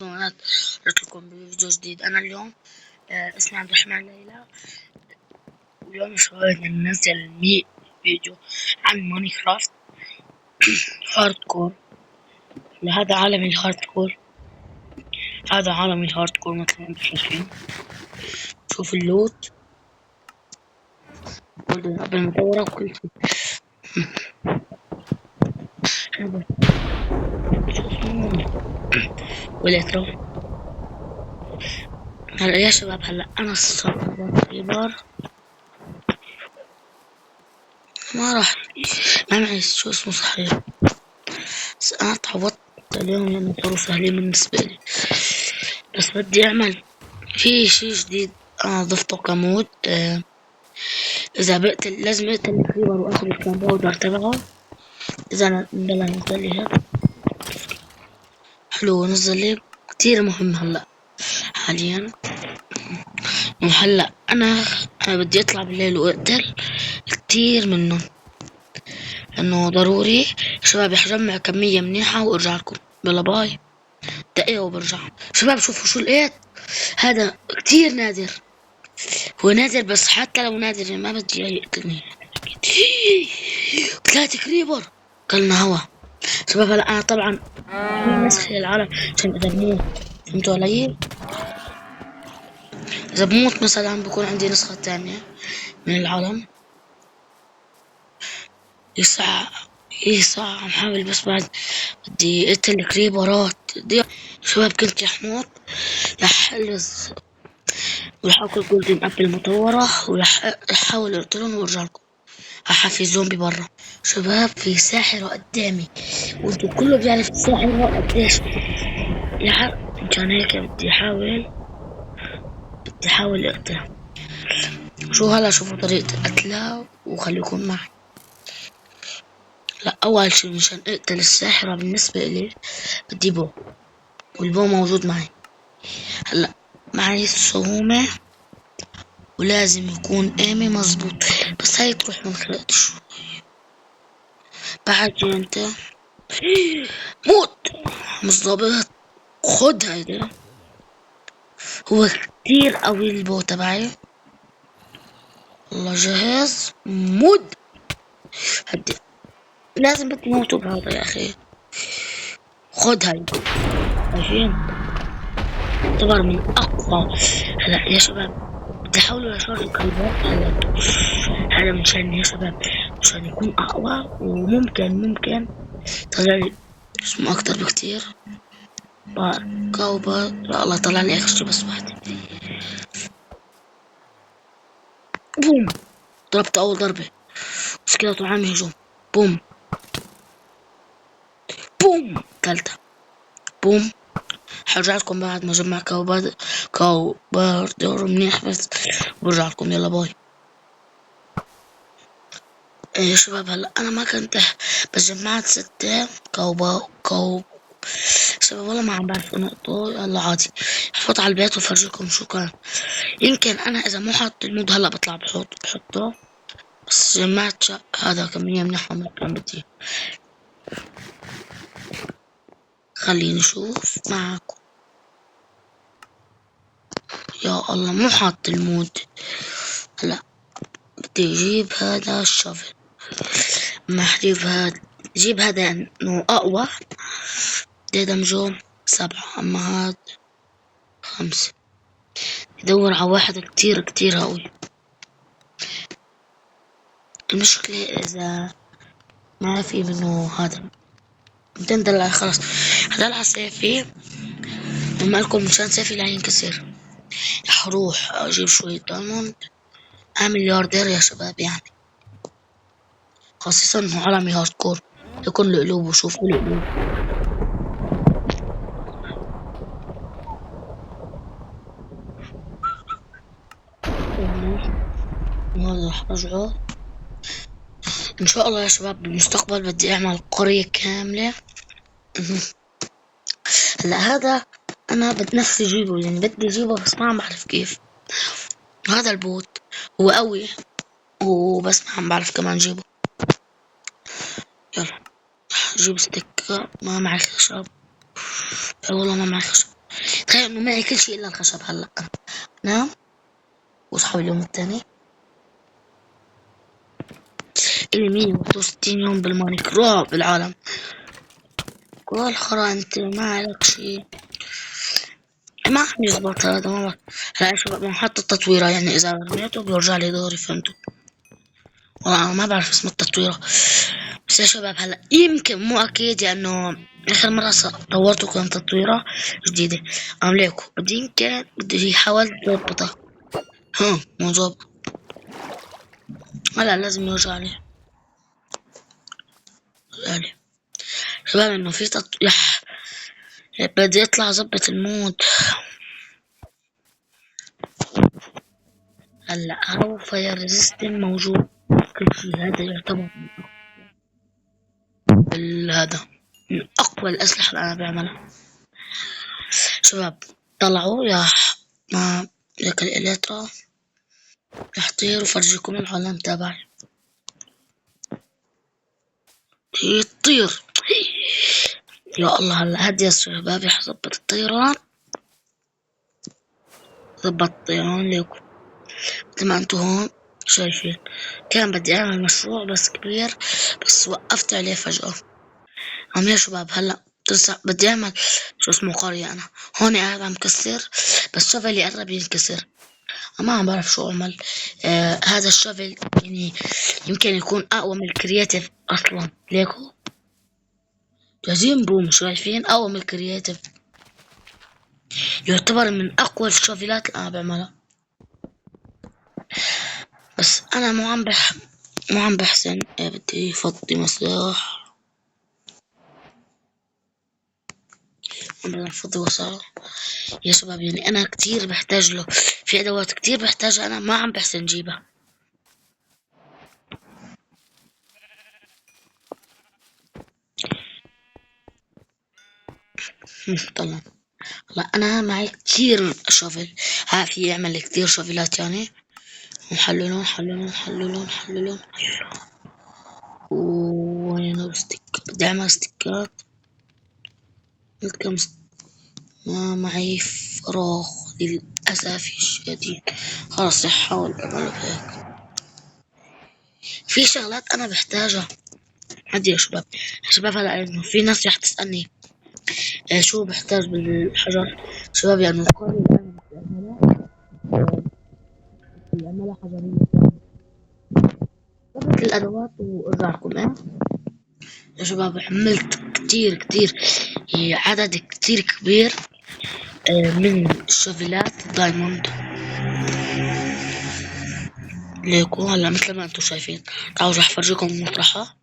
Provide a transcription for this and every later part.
رجعت لكم بفيديو جديد. أنا اليوم اسمي عبد الرحمن ليلى. واليوم إن شاء الله ننزل 100 فيديو عن ماينكرافت هارد كور. هذا عالم الهارد كور، هذا عالم الهارد كور مثل ما انتم شايفين. شوف اللوت والألعاب المطورة وكل شيء. هذا شو اسمه والإترو. هلا يا شباب، هلا أنا صار ما راح ما معي شو اسمه صحيح، بس أنا تعودت اليوم لأنه صاروا سهلين بالنسبة لي. بس بدي أعمل في شي جديد أنا ضفته كمود. إذا بقتل لازم أقتل الكريبر وآخذ الكمباودر تبعه. إذا أنا نزل لي هذا حلو، نزل لي كتير مهم هلا حاليا. وهلا أنا بدي أطلع بالليل وأقتل كتير منهم، لأنه ضروري. شباب رح أجمع كمية منيحة وأرجع لكم. يلا باي، دقيقة وبرجع. شباب شوفوا شو لقيت، هذا كتير نادر. هو نادر بس حتى لو نادر ما بدي اياه يقتلني. 3 كريبر كلنا هوا. شباب هلا انا طبعا في نسخ العالم عشان اذا بموت، فهمتوا علي؟ اذا بموت مثلا بكون عندي نسخة تانية من العالم. يسعى عم حاول، بس بعد بدي اقتل كريبرات دي. شباب كنت رح موت، رح حلز ورح اكل جولدن ابل مطورة ورح احاول اقتلهم وارجع لكم. في زومبي برا. شباب في ساحرة قدامي، وانتو كله بيعرف الساحرة قديش كان هيك بدي احاول اقتلها. شو هلا شوفوا طريقة قتلها وخليكم معي. لا، اول شي مشان اقتل الساحرة بالنسبة لي بدي بو، والبو موجود معي. هلا معي الصومة ولازم يكون ايمي مظبوط، بس هاي تروح من خلقت شوي. بعد انت موت مش ضابط. خد هيدا، هو كتير قوي البو تبعي. والله جاهز مود. هدي لازم بتموتوا بهذا يا اخي. خد هاي، شايفين؟ يعتبر من اقوى. هلا يا شباب بدي احاولوا اشارك الكلبات. هلا مشان يا شباب مشان يكون اقوى، وممكن طلع لي اسمه اكتر بكتير. كوبا لا الله طلع لي اخر شي بس واحدة. بوم، ضربت اول ضربة بس كده طلع عامل هجوم. بوم بوم تالتة. بوم. حرجع لكم بعد ما اجمع كوباردور منيح بس، برجع لكم. يلا باي. يا شباب هلا انا ما كنت بس جمعت 6 شباب والله ما عم بعرف انقطه. يلا عادي، حفوت على البيت وفرجيكم شو كان. يمكن انا اذا مو حاط المود هلا بطلع بحطه، بس جمعت هذا كمية منيحة من كان بدي. خليني نشوف معكم. يا الله مو حاط المود. هلا بدي اجيب هذا الشفل، ما جيب هذا انه اقوى. بدي ادمجه 7، اما هذا 5. يدور على واحد كتير قوي. المشكلة اذا ما في منه هذا 200 دولار خلاص. هدلع سيفي لما لكم مشان سيفي لا ينكسر. رح اروح اجيب شوية دايموند، اعمل ملياردير يا شباب يعني. خاصة انه عالمي هاردكور يكون له قلوب، وشوفوا له قلوب. والله رح ارجعه ان شاء الله يا شباب. بالمستقبل بدي اعمل قرية كاملة. هلا هذا انا نفسي اجيبه، يعني بدي اجيبه بس ما عم بعرف كيف. هذا البوت هو قوي وبس ما عم بعرف كمان جيبه. يلا جيب ستيك. ما معي خشب. والله ما معي خشب. تخيل انه معي كل شيء الا الخشب. هلا انا نام واصحى اليوم الثاني اللي 161 يوم بالمايك، رعب بالعالم. قول خرا انت ما عليك شيء، ما عم يزبط هذا. ما هلا يا شباب حط التطويرة، يعني اذا رميته بيرجع لي دوري، فهمتوا؟ والله انا ما بعرف اسم التطويرة. بس يا شباب هلا يمكن مو اكيد، لانه اخر مرة طورته كانت تطويرة جديدة. عامليكو بدي يمكن بدي حاول ضبطها. مو ظابط. هلا لازم يرجع لي يعني. شباب انه في يح بدي يطلع ظبط المود. هلا هو فاير ريزيستن موجود كل شي. هذا يعتبر هذا من اقوى الاسلحة اللي انا بعملها. شباب طلعوا يا ما لك الالكترا رح طير وفرجيكم العالم تبعي. يطير يا الله. هلا هدي يا شباب رح ظبط الطيران. ظبط الطيران ليكم مثل ما انتو هون شايفين. كان بدي اعمل مشروع بس كبير، بس وقفت عليه فجأة. يا شباب هلا تنسى بدي اعمل شو اسمه قرية. انا هون قاعد عم كسر، بس شغلي قرب ينكسر. ما عم بعرف شو اعمل. هذا الشغل يعني يمكن يكون اقوى من الكرياتيف اصلا. ليكو جايزين بوم شايفين اقوى من الكرياتيف. يعتبر من اقوى الشغلات اللي انا بعملها. بس انا مو عم بحسن. بدي افضي مساح. عم بفضي وسائل يا شباب. يعني انا كتير بحتاج له، في ادوات كتير بحتاجها انا ما عم بحسن جيبها. طلع. لا انا معي كتير شوفل. في يعمل كتير شوفلات يعني. نحللون حللون حللون حللون. وين الستيك؟ بدي اعمل ستيكات. قلت كم ما معي فراغ للأسف الشديد. خلاص رح احاول اعمل هيك. في شغلات انا بحتاجها. عادي يا شباب. يا شباب هلا انه في ناس رح تسألني شو بحتاج بالحجر. شباب يعني القارة اللي انا بدي اعملها حجرية. ضبط الادوات وارجع لكم يا شباب. حملت كتير كتير، عدد كتير كبير من الشوفلات دايموند. ليكو هلا مثل ما انتم شايفين. تعالوا راح افرجيكم مطرحها.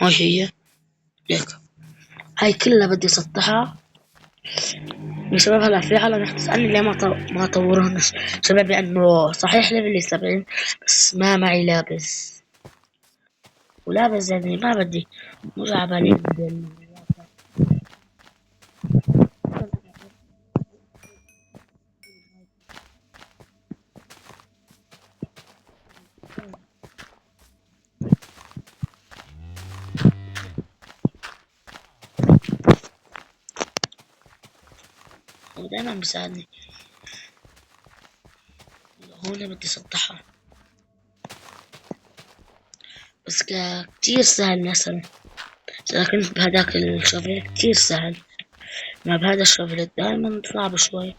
هاي هي ليك. هاي كلها بدي اسطحها يا شباب. هلا في عالم رح تسألني ليه ما طوروناش. شباب لأنه صحيح ليفلي 70 بس ما معي لابس. ولابس يعني ما بدي، مو جاي عبالي انزل. هو دايما بيساعدني. هون بدي اسطحها بس كتير سهل مثلا. إذا كنت بهداك الشغل كتير سهل، ما بهذا الشغل دايما صعب شوي.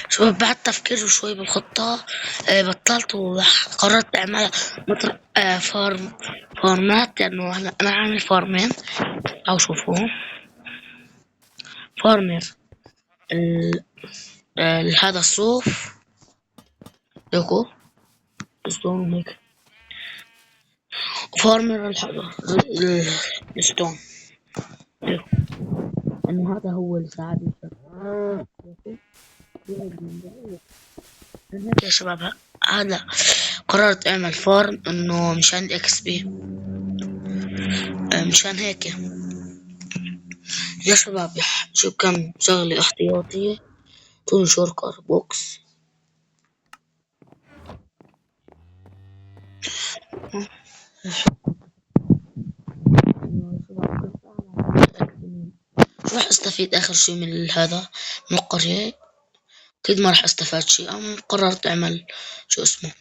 شباب بعد تفكير شوي بالخطة بطلت وقررت أعمل مطر فارمات. لأنه هلا أنا عامل فارمين أو شوفوهم. فارمر هذا الصوف لكو الستون هيك. فارمر الحجر الستون لكو. إنه هذا هو اللي ساعدني. يا شباب هذا قررت اعمل فارم انه مشان الاكس بي. مشان هيك يا شباب جيب كم شغلة احتياطية تنشر بوكس. شو راح استفيد آخر شي من هذا، من القرية؟ أكيد ما راح استفاد شي. أنا قررت أعمل شو اسمه،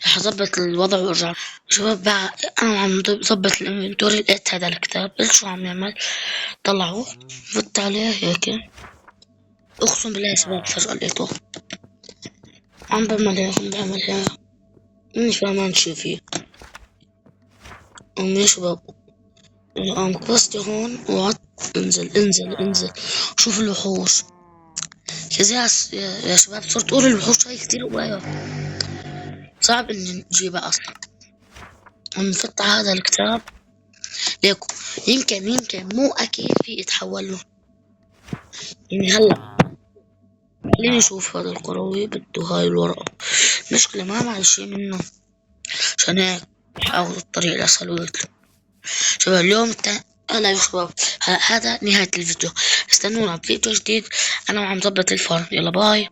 راح أظبط الوضع وأرجع. شباب بقى أنا عم ظبط الانفنتوري، لقيت هذا الكتاب. إيش شو عم يعمل؟ طلعوه، فت عليه هيك، أقسم بالله يا شباب فجأة لقيته عم بعمل هيك، ماني فاهمان شو فيه. يا شباب قام كبست هون وقعدت انزل شوف الوحوش. يا شباب صرت اقول الوحوش هاي كتير قريبة، صعب اني نجيبها اصلا. نفت على هذا الكتاب ليكو، يمكن مو اكيد في يتحول له. يعني هلا خليني اشوف هذا القروي بده هاي الورقة. مشكلة ما معي شي منه، عشان هيك بحاول الطريق الاسهل وقلت له شباب اليوم هلا يا شباب، هذا نهاية الفيديو، استنونا بفيديو جديد. انا عم ظبط الفارم، يلا باي.